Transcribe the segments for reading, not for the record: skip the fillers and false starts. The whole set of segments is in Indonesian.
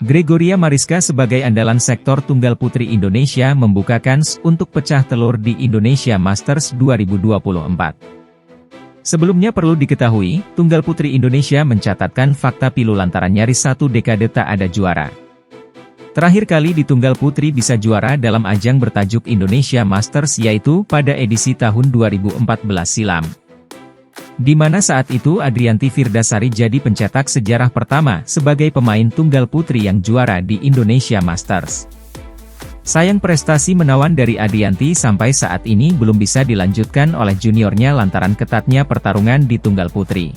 Gregoria Mariska sebagai andalan sektor tunggal putri Indonesia membuka kans untuk pecah telur di Indonesia Masters 2024. Sebelumnya perlu diketahui, tunggal putri Indonesia mencatatkan fakta pilu lantaran nyaris 1 dekade tak ada juara. Terakhir kali di tunggal putri bisa juara dalam ajang bertajuk Indonesia Masters yaitu pada edisi tahun 2014 silam. Di mana saat itu Adrianti Firdasari jadi pencetak sejarah pertama sebagai pemain tunggal putri yang juara di Indonesia Masters. Sayang prestasi menawan dari Adrianti sampai saat ini belum bisa dilanjutkan oleh juniornya lantaran ketatnya pertarungan di tunggal putri.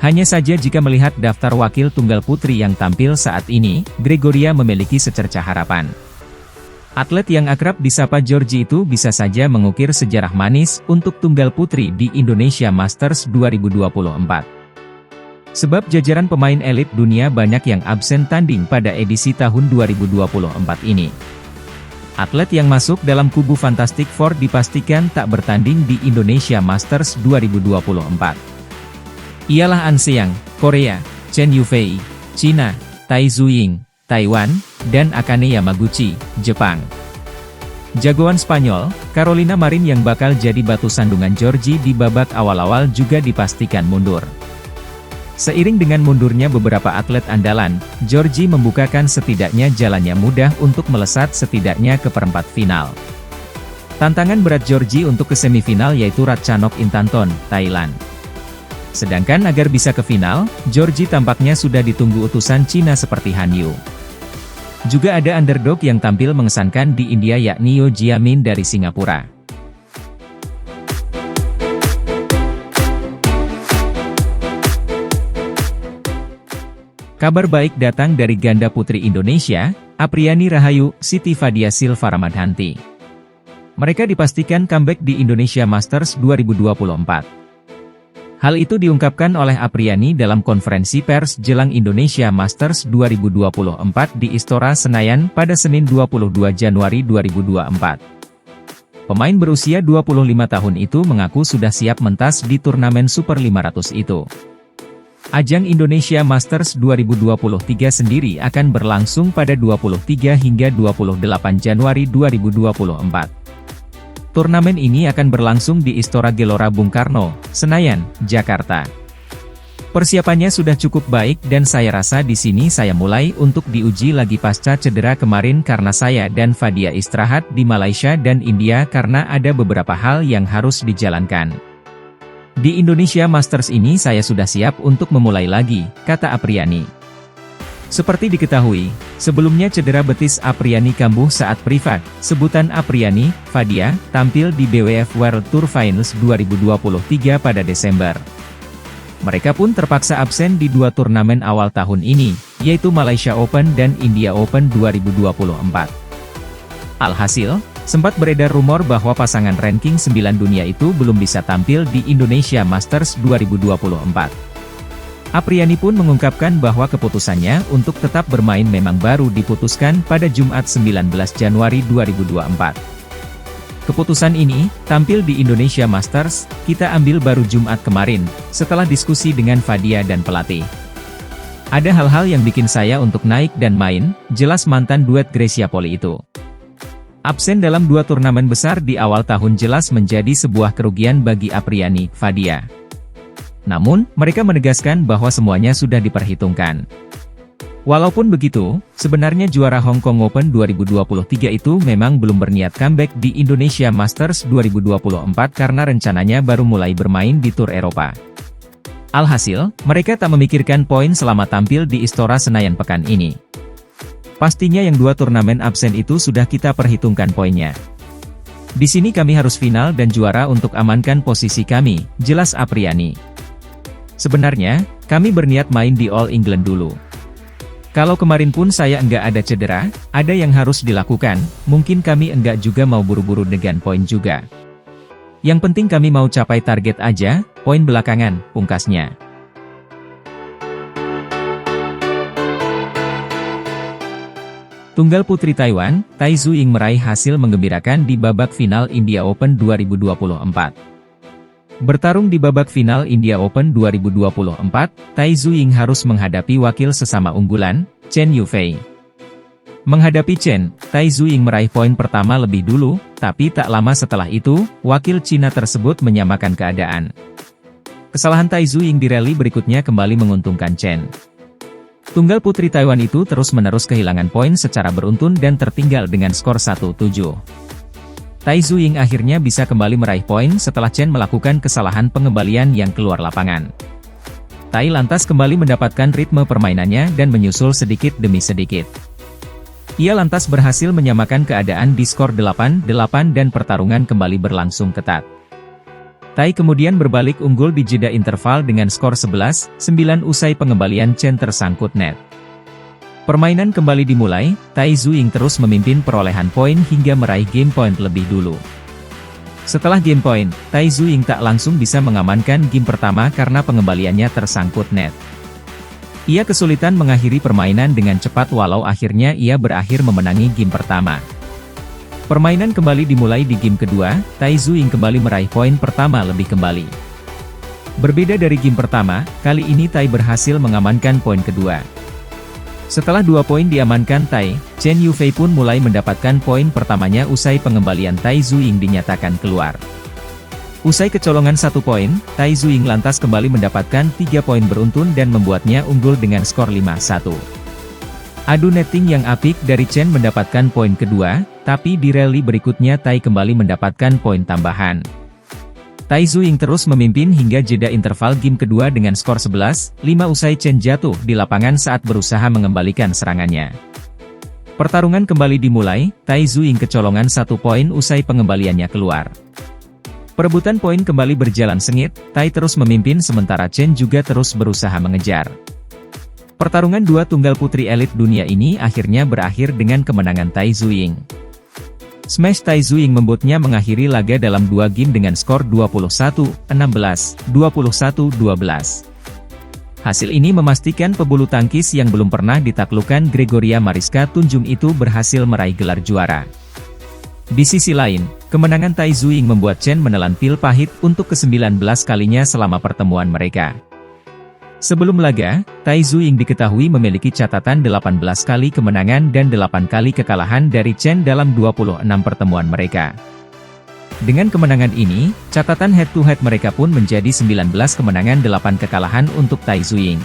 Hanya saja jika melihat daftar wakil tunggal putri yang tampil saat ini, Gregoria memiliki secercah harapan. Atlet yang akrab disapa Georgie itu bisa saja mengukir sejarah manis untuk tunggal putri di Indonesia Masters 2024. Sebab jajaran pemain elit dunia banyak yang absen tanding pada edisi tahun 2024 ini. Atlet yang masuk dalam kubu Fantastic Four dipastikan tak bertanding di Indonesia Masters 2024. Ialah An Seong, Korea, Chen Yufei, China, Tai Tzu-ying, Taiwan, dan Akane Yamaguchi, Jepang. Jagoan Spanyol, Carolina Marin yang bakal jadi batu sandungan Georgie di babak awal-awal juga dipastikan mundur. Seiring dengan mundurnya beberapa atlet andalan, Georgie membukakan setidaknya jalannya mudah untuk melesat setidaknya ke perempat final. Tantangan berat Georgie untuk ke semifinal yaitu Ratchanok Intanton, Thailand. Sedangkan agar bisa ke final, Georgie tampaknya sudah ditunggu utusan Cina seperti Han Yu. Juga ada underdog yang tampil mengesankan di India yakni Yo Jia-min dari Singapura. Kabar baik datang dari ganda putri Indonesia, Apriani Rahayu, Siti Fadia Silva Ramadhanti. Mereka dipastikan comeback di Indonesia Masters 2024. Hal itu diungkapkan oleh Apriani dalam konferensi pers jelang Indonesia Masters 2024 di Istora Senayan pada Senin 22 Januari 2024. Pemain berusia 25 tahun itu mengaku sudah siap mentas di turnamen Super 500 itu. Ajang Indonesia Masters 2023 sendiri akan berlangsung pada 23 hingga 28 Januari 2024. Turnamen ini akan berlangsung di Istora Gelora Bung Karno, Senayan, Jakarta. Persiapannya sudah cukup baik dan saya rasa di sini saya mulai untuk diuji lagi pasca cedera kemarin karena saya dan Fadia istirahat di Malaysia dan India karena ada beberapa hal yang harus dijalankan. Di Indonesia Masters ini saya sudah siap untuk memulai lagi, kata Apriani. Seperti diketahui, sebelumnya cedera betis Apriani kambuh saat privat. Sebutan Apriani, Fadia, tampil di BWF World Tour Finals 2023 pada Desember. Mereka pun terpaksa absen di 2 turnamen awal tahun ini, yaitu Malaysia Open dan India Open 2024. Alhasil, sempat beredar rumor bahwa pasangan ranking 9 dunia itu belum bisa tampil di Indonesia Masters 2024. Apriani pun mengungkapkan bahwa keputusannya untuk tetap bermain memang baru diputuskan pada Jumat 19 Januari 2024. Keputusan ini, tampil di Indonesia Masters, kita ambil baru Jumat kemarin, setelah diskusi dengan Fadia dan pelatih. Ada hal-hal yang bikin saya untuk naik dan main, jelas mantan duet Grecia Poli itu. Absen dalam 2 turnamen besar di awal tahun jelas menjadi sebuah kerugian bagi Apriani, Fadia. Namun, mereka menegaskan bahwa semuanya sudah diperhitungkan. Walaupun begitu, sebenarnya juara Hong Kong Open 2023 itu memang belum berniat comeback di Indonesia Masters 2024 karena rencananya baru mulai bermain di Tour Eropa. Alhasil, mereka tak memikirkan poin selama tampil di Istora Senayan pekan ini. Pastinya yang 2 turnamen absen itu sudah kita perhitungkan poinnya. Di sini kami harus final dan juara untuk amankan posisi kami, jelas Apriani. Sebenarnya, kami berniat main di All England dulu. Kalau kemarin pun saya enggak ada cedera, ada yang harus dilakukan, mungkin kami enggak juga mau buru-buru dengan poin juga. Yang penting kami mau capai target aja, poin belakangan, pungkasnya. Tunggal putri Taiwan, Tai Tzu-ying meraih hasil menggembirakan di babak final India Open 2024. Bertarung di babak final India Open 2024, Tai Tzu-ying harus menghadapi wakil sesama unggulan, Chen Yufei. Menghadapi Chen, Tai Tzuing meraih poin pertama lebih dulu, tapi tak lama setelah itu, wakil Cina tersebut menyamakan keadaan. Kesalahan Tai Tzuing di rally berikutnya kembali menguntungkan Chen. Tunggal putri Taiwan itu terus-menerus kehilangan poin secara beruntun dan tertinggal dengan skor 1-7. Tai Tzuing akhirnya bisa kembali meraih poin setelah Chen melakukan kesalahan pengembalian yang keluar lapangan. Tai lantas kembali mendapatkan ritme permainannya dan menyusul sedikit demi sedikit. Ia lantas berhasil menyamakan keadaan di skor 8-8 dan pertarungan kembali berlangsung ketat. Tai kemudian berbalik unggul di jeda interval dengan skor 11-9 usai pengembalian Chen tersangkut net. Permainan kembali dimulai, Tai Tzuing terus memimpin perolehan poin hingga meraih game point lebih dulu. Setelah game point, Tai Tzuing tak langsung bisa mengamankan game pertama karena pengembaliannya tersangkut net. Ia kesulitan mengakhiri permainan dengan cepat walau akhirnya ia berakhir memenangi game pertama. Permainan kembali dimulai di game kedua, Tai Tzuing kembali meraih poin pertama lebih kembali. Berbeda dari game pertama, kali ini Tai berhasil mengamankan poin kedua. Setelah 2 poin diamankan Tai, Chen Yufei pun mulai mendapatkan poin pertamanya usai pengembalian Tai Tzuing dinyatakan keluar. Usai kecolongan 1 poin, Tai Tzuing lantas kembali mendapatkan 3 poin beruntun dan membuatnya unggul dengan skor 5-1. Adu netting yang apik dari Chen mendapatkan poin kedua, tapi di rally berikutnya Tai kembali mendapatkan poin tambahan. Tai Tzuing terus memimpin hingga jeda interval game kedua dengan skor 11-5 usai Chen jatuh di lapangan saat berusaha mengembalikan serangannya. Pertarungan kembali dimulai, Tai Tzuing kecolongan 1 poin usai pengembaliannya keluar. Perebutan poin kembali berjalan sengit, Tai terus memimpin sementara Chen juga terus berusaha mengejar. Pertarungan dua tunggal putri elit dunia ini akhirnya berakhir dengan kemenangan Tai Tzuing. Smash Tai Tzuing membuatnya mengakhiri laga dalam 2 game dengan skor 21-16, 21-12. Hasil ini memastikan pebulu tangkis yang belum pernah ditaklukkan Gregoria Mariska Tunjung itu berhasil meraih gelar juara. Di sisi lain, kemenangan Tai Tzuing membuat Chen menelan pil pahit untuk ke-19 kalinya selama pertemuan mereka. Sebelum laga, Tai Tzuing diketahui memiliki catatan 18 kali kemenangan dan 8 kali kekalahan dari Chen dalam 26 pertemuan mereka. Dengan kemenangan ini, catatan head-to-head mereka pun menjadi 19 kemenangan 8 kekalahan untuk Tai Tzuing.